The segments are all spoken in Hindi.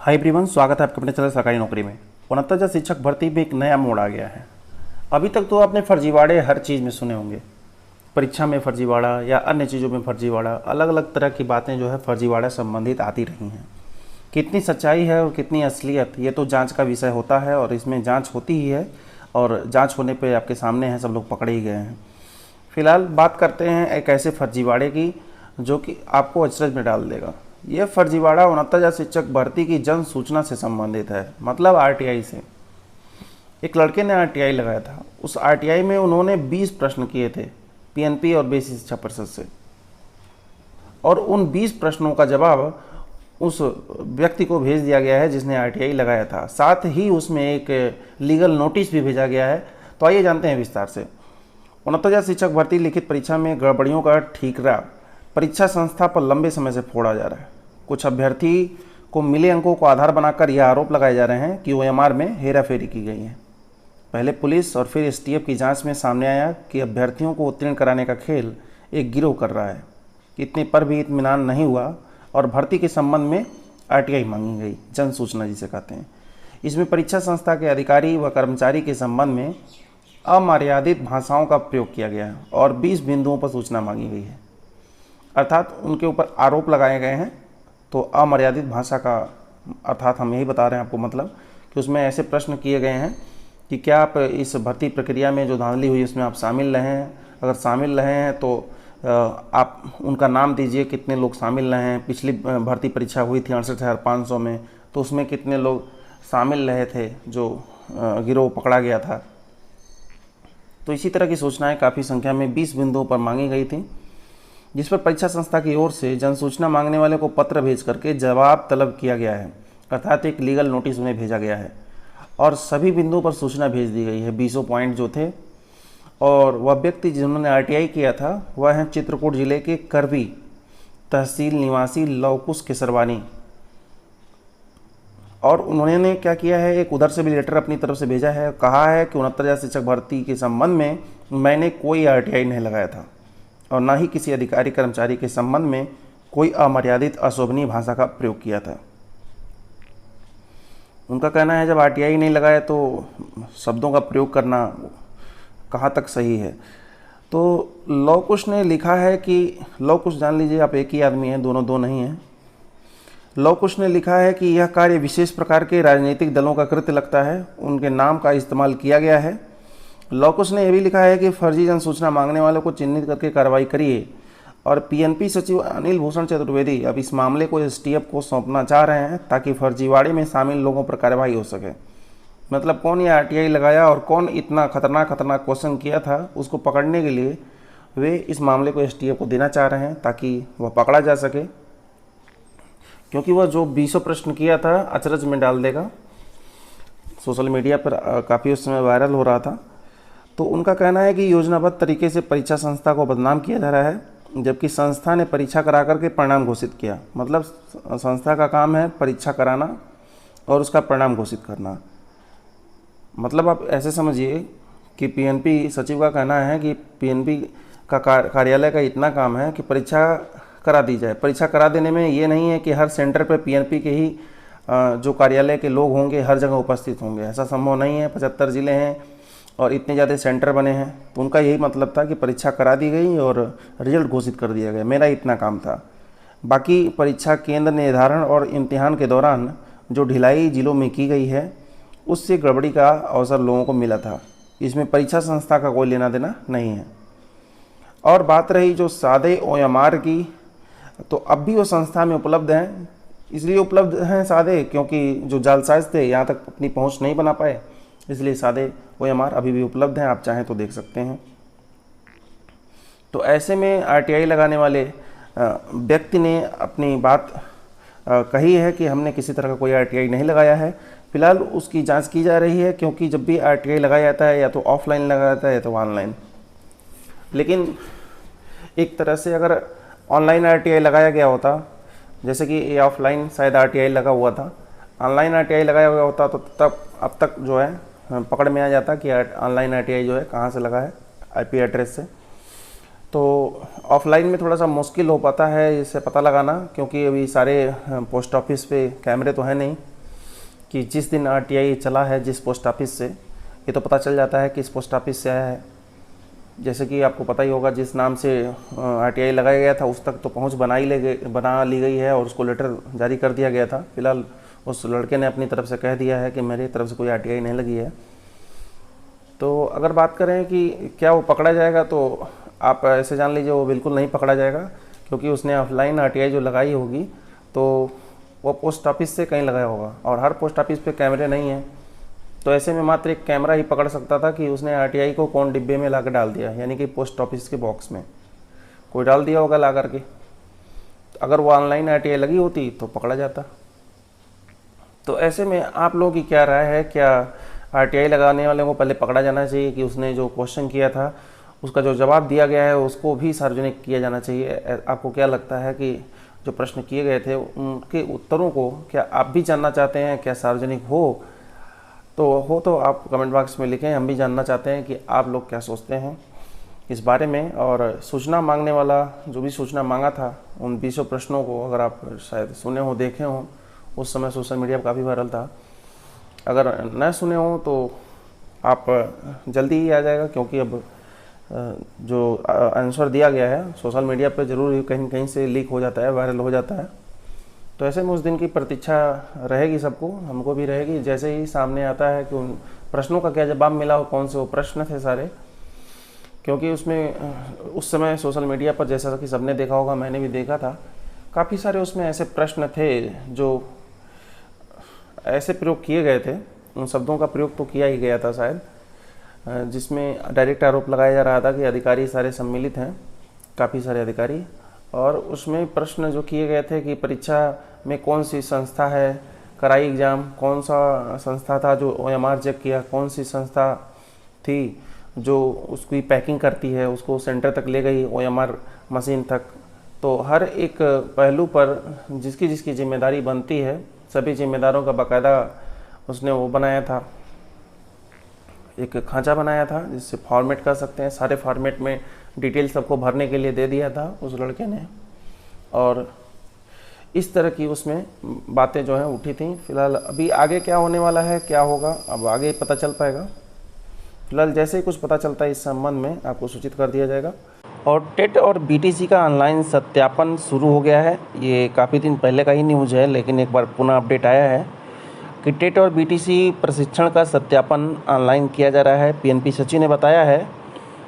हाय एवरीवन, स्वागत है आपके अपने चैनल सरकारी नौकरी में। 69,000 शिक्षक भर्ती में एक नया मोड़ आ गया है। अभी तक तो आपने फर्जीवाड़े हर चीज़ में सुने होंगे, परीक्षा में फर्जीवाड़ा या अन्य चीज़ों में फर्जीवाड़ा, अलग अलग तरह की बातें जो है फर्जीवाड़ा संबंधित आती रही हैं। कितनी सच्चाई है और कितनी असलियत, ये तो जांच का विषय होता है और इसमें जांच होती ही है और जांच होने पे आपके सामने है, सब लोग पकड़े ही गए हैं। फिलहाल बात करते हैं एक ऐसे फर्जीवाड़े की जो कि आपको अचरज में डाल देगा। ये फर्जीवाड़ा 69,000 शिक्षक भर्ती की जन सूचना से संबंधित है, मतलब आरटीआई से। एक लड़के ने आरटीआई लगाया था। उस आरटीआई में उन्होंने 20 प्रश्न किए थे पीएनपी और बेसिक शिक्षा परिषद से, और उन 20 प्रश्नों का जवाब उस व्यक्ति को भेज दिया गया है जिसने आरटीआई लगाया था। साथ ही उसमें एक लीगल नोटिस भी भेजा गया है। तो आइए जानते हैं विस्तार से। 69,000 शिक्षक भर्ती लिखित परीक्षा में गड़बड़ियों का ठीकरा परीक्षा संस्था पर लंबे समय से फोड़ा जा रहा है। कुछ अभ्यर्थी को मिले अंकों को आधार बनाकर यह आरोप लगाए जा रहे हैं कि ओएमआर में हेराफेरी की गई है। पहले पुलिस और फिर एसटीएफ की जांच में सामने आया कि अभ्यर्थियों को उत्तीर्ण कराने का खेल एक गिरोह कर रहा है। इतने पर भी इत्मीनान नहीं हुआ और भर्ती के संबंध में आरटीआई मांगी गई, जन सूचना जिसे कहते हैं। इसमें परीक्षा संस्था के अधिकारी व कर्मचारी के संबंध में अमर्यादित भाषाओं का प्रयोग किया गया है और 20 बिंदुओं पर सूचना मांगी गई है, अर्थात उनके ऊपर आरोप लगाए गए हैं। तो अमर्यादित भाषा का अर्थात हम यही बता रहे हैं आपको, मतलब कि उसमें ऐसे प्रश्न किए गए हैं कि क्या आप इस भर्ती प्रक्रिया में जो धांधली हुई उसमें आप शामिल रहे हैं। अगर शामिल रहे हैं तो आप उनका नाम दीजिए, कितने लोग शामिल रहे हैं। पिछली भर्ती परीक्षा हुई थी 68,500 में, तो उसमें कितने लोग शामिल रहे थे जो गिरोह पकड़ा गया था। तो इसी तरह की सूचनाएं काफ़ी संख्या में 20 बिंदुओं पर मांगी गई थी, जिस पर परीक्षा संस्था की ओर से जन सूचना मांगने वाले को पत्र भेज करके जवाब तलब किया गया है, अर्थात एक लीगल नोटिस उन्हें भेजा गया है और सभी बिंदुओं पर सूचना भेज दी गई है, 20 पॉइंट जो थे। और वह व्यक्ति जिन्होंने आरटीआई किया था वह है चित्रकूट जिले के करवी तहसील निवासी लवकुश केसरवानी। और उन्होंने क्या किया है, एक उधर से भी लेटर अपनी तरफ से भेजा है। कहा है कि 69,000 शिक्षक भर्ती के संबंध में मैंने कोई आरटीआई नहीं लगाया था और ना ही किसी अधिकारी कर्मचारी के संबंध में कोई अमर्यादित अशोभनीय भाषा का प्रयोग किया था। उनका कहना है जब आरटीआई नहीं लगाया तो शब्दों का प्रयोग करना कहाँ तक सही है। तो लवकुश ने लिखा है कि, लवकुश जान लीजिए आप, एक ही आदमी है, दोनों दो नहीं हैं। लवकुश ने लिखा है कि यह कार्य विशेष प्रकार के राजनीतिक दलों का कृत्य लगता है, उनके नाम का इस्तेमाल किया गया है। लवकुश ने यह भी लिखा है कि फर्जी जन सूचना मांगने वालों को चिन्हित करके कार्रवाई करिए। और पीएनपी सचिव अनिल भूषण चतुर्वेदी अब इस मामले को एसटीएफ को सौंपना चाह रहे हैं ताकि फर्जीवाड़े में शामिल लोगों पर कार्रवाई हो सके। मतलब कौन ये आरटीआई लगाया और कौन इतना खतरनाक क्वेश्चन किया था, उसको पकड़ने के लिए वे इस मामले को एसटीएफ को देना चाह रहे हैं ताकि वह पकड़ा जा सके, क्योंकि वह जो 20 प्रश्न किया था अचरज में डाल देगा। सोशल मीडिया पर काफ़ी उस समय वायरल हो रहा था। तो उनका कहना है कि योजनाबद्ध तरीके से परीक्षा संस्था को बदनाम किया जा रहा है, जबकि संस्था ने परीक्षा करा करके परिणाम घोषित किया। मतलब संस्था का काम है परीक्षा कराना और उसका परिणाम घोषित करना। मतलब आप ऐसे समझिए कि पीएनपी सचिव का कहना है कि पीएनपी का कार्यालय का इतना काम है कि परीक्षा करा दी जाए। परीक्षा करा देने में ये नहीं है कि हर सेंटर पर पीएनपी के ही जो कार्यालय के लोग होंगे हर जगह उपस्थित होंगे, ऐसा संभव नहीं है। 75 जिले हैं और इतने ज़्यादा सेंटर बने हैं। तो उनका यही मतलब था कि परीक्षा करा दी गई और रिजल्ट घोषित कर दिया गया, मेरा इतना काम था। बाकी परीक्षा केंद्र निर्धारण और इम्तिहान के दौरान जो ढिलाई जिलों में की गई है उससे गड़बड़ी का अवसर लोगों को मिला था। इसमें परीक्षा संस्था का कोई लेना देना नहीं है। और बात रही जो सादे ओएमआर की, तो अब भी वो संस्था में उपलब्ध हैं। इसलिए उपलब्ध हैं सादे क्योंकि जो जालसाज थे यहाँ तक अपनी पहुँच नहीं बना पाए, इसलिए सादे ओएमआर अभी भी उपलब्ध हैं, आप चाहें तो देख सकते हैं। तो ऐसे में आरटीआई लगाने वाले व्यक्ति ने अपनी बात कही है कि हमने किसी तरह का कोई आरटीआई नहीं लगाया है। फिलहाल उसकी जांच की जा रही है, क्योंकि जब भी आरटीआई लगाया जाता है या तो ऑफलाइन लगाया जाता है या तो ऑनलाइन। लेकिन एक तरह से अगर ऑनलाइन आरटीआई लगाया गया होता, जैसे कि ये ऑफलाइन शायद आरटीआई लगा हुआ था, ऑनलाइन आरटीआई लगाया हुआ होता तो तब अब तक जो है पकड़ में आ जाता कि ऑनलाइन आरटीआई जो है कहाँ से लगा है, आईपी एड्रेस से। तो ऑफलाइन में थोड़ा सा मुश्किल हो पाता है इसे पता लगाना, क्योंकि अभी सारे पोस्ट ऑफिस पे कैमरे तो हैं नहीं, कि जिस दिन आरटीआई चला है जिस पोस्ट ऑफिस से, ये तो पता चल जाता है कि इस पोस्ट ऑफिस से आया है। जैसे कि आपको पता ही होगा जिस नाम से आरटीआई लगाया गया था उस तक तो पहुंच बना ली गई है और उसको लेटर जारी कर दिया गया था। फिलहाल उस लड़के ने अपनी तरफ से कह दिया है कि मेरी तरफ से कोई आरटीआई नहीं लगी है। तो अगर बात करें कि क्या वो पकड़ा जाएगा, तो आप ऐसे जान लीजिए वो बिल्कुल नहीं पकड़ा जाएगा, क्योंकि उसने ऑफलाइन आरटीआई जो लगाई होगी तो वो पोस्ट ऑफिस से कहीं लगाया होगा और हर पोस्ट ऑफिस पे कैमरे नहीं हैं। तो ऐसे में मात्र एक कैमरा ही पकड़ सकता था कि उसने आरटीआई को कौन डिब्बे में ला कर डाल दिया, यानी कि पोस्ट ऑफिस के बॉक्स में कोई डाल दिया होगा ला करके। अगर वो ऑनलाइन आरटीआई लगी होती तो पकड़ा जाता। तो ऐसे में आप लोगों की क्या राय है, क्या आरटीआई लगाने वाले को पहले पकड़ा जाना चाहिए कि उसने जो क्वेश्चन किया था उसका जो जवाब दिया गया है उसको भी सार्वजनिक किया जाना चाहिए? आपको क्या लगता है कि जो प्रश्न किए गए थे उनके उत्तरों को क्या आप भी जानना चाहते हैं, क्या सार्वजनिक हो? तो आप कमेंट बॉक्स में लिखें, हम भी जानना चाहते हैं कि आप लोग क्या सोचते हैं इस बारे में। और सूचना मांगने वाला जो भी सूचना मांगा था उन 20 प्रश्नों को अगर आप शायद सुने हो, देखे हो, उस समय सोशल मीडिया पर काफ़ी वायरल था। अगर न सुने हो तो आप जल्दी ही आ जाएगा, क्योंकि अब जो आंसर दिया गया है सोशल मीडिया पर ज़रूर ही कहीं कहीं से लीक हो जाता है, वायरल हो जाता है। तो ऐसे में उस दिन की प्रतीक्षा रहेगी सबको, हमको भी रहेगी। जैसे ही सामने आता है कि उन प्रश्नों का क्या जवाब मिला और कौन से वो प्रश्न थे सारे, क्योंकि उसमें उस समय सोशल मीडिया पर जैसा कि सबने देखा होगा, मैंने भी देखा था, काफ़ी सारे उसमें ऐसे प्रश्न थे जो ऐसे प्रयोग किए गए थे, उन शब्दों का प्रयोग तो किया ही गया था शायद, जिसमें डायरेक्ट आरोप लगाया जा रहा था कि अधिकारी सारे सम्मिलित हैं, काफ़ी सारे अधिकारी। और उसमें प्रश्न जो किए गए थे कि परीक्षा में कौन सी संस्था है कराई एग्ज़ाम, कौन सा संस्था था जो OMR चेक किया, कौन सी संस्था थी जो उसकी पैकिंग करती है, उसको सेंटर तक ले गई OMR मशीन तक। तो हर एक पहलू पर जिसकी जिसकी जिम्मेदारी बनती है, सभी जिम्मेदारों का बाकायदा उसने वो बनाया था, एक खांचा बनाया था जिससे फॉर्मेट कर सकते हैं। सारे फॉर्मेट में डिटेल सबको भरने के लिए दे दिया था उस लड़के ने, और इस तरह की उसमें बातें जो हैं उठी थी। फिलहाल अभी आगे क्या होने वाला है, क्या होगा, अब आगे पता चल पाएगा। फिलहाल जैसे ही कुछ पता चलता है इस संबंध में आपको सूचित कर दिया जाएगा। और टेट और बीटीसी का ऑनलाइन सत्यापन शुरू हो गया है। ये काफ़ी दिन पहले का ही न्यूज़ है, लेकिन एक बार पुनः अपडेट आया है कि टेट और बीटीसी प्रशिक्षण का सत्यापन ऑनलाइन किया जा रहा है। पीएनपी सचिव ने बताया है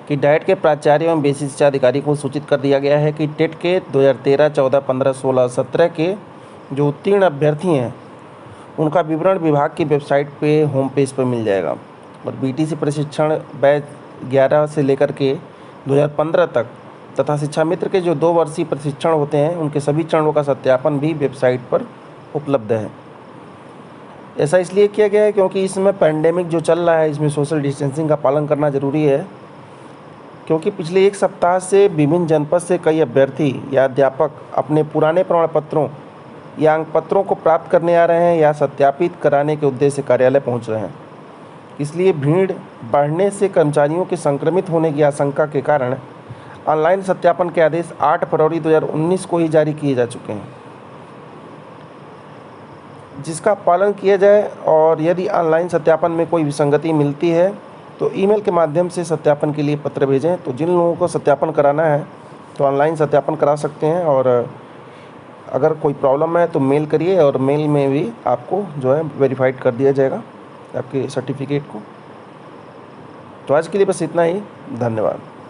कि डाइट के प्राचार्य एवं बेसिक शिक्षा अधिकारी को सूचित कर दिया गया है कि टेट के 2013, 14, 15, 16, 17 के जो उत्तीर्ण अभ्यर्थी हैं उनका विवरण विभाग की वेबसाइट पे होम पेज पर मिल जाएगा। और बीटीसी प्रशिक्षण बैच 11 से लेकर के 2015 तक तथा शिक्षा मित्र के जो 2 वर्षीय प्रशिक्षण होते हैं उनके सभी चरणों का सत्यापन भी वेबसाइट पर उपलब्ध है। ऐसा इसलिए किया गया है क्योंकि इस समय पैंडेमिक जो चल रहा है, इसमें सोशल डिस्टेंसिंग का पालन करना ज़रूरी है। क्योंकि पिछले 1 सप्ताह से विभिन्न जनपद से कई अभ्यर्थी या अध्यापक अपने पुराने प्रमाण पत्रों या अंक पत्रों को प्राप्त करने आ रहे हैं या सत्यापित कराने के उद्देश्य से कार्यालय पहुंच रहे हैं। इसलिए भीड़ बढ़ने से कर्मचारियों के संक्रमित होने की आशंका के कारण ऑनलाइन सत्यापन के आदेश 8 फरवरी 2019 को ही जारी किए जा चुके हैं, जिसका पालन किया जाए। और यदि ऑनलाइन सत्यापन में कोई विसंगति मिलती है तो ईमेल के माध्यम से सत्यापन के लिए पत्र भेजें। तो जिन लोगों को सत्यापन कराना है तो ऑनलाइन सत्यापन करा सकते हैं, और अगर कोई प्रॉब्लम है तो मेल करिए, और मेल में भी आपको जो है वेरीफाइड कर दिया जाएगा आपके सर्टिफिकेट को। तो आज के लिए बस इतना ही, धन्यवाद।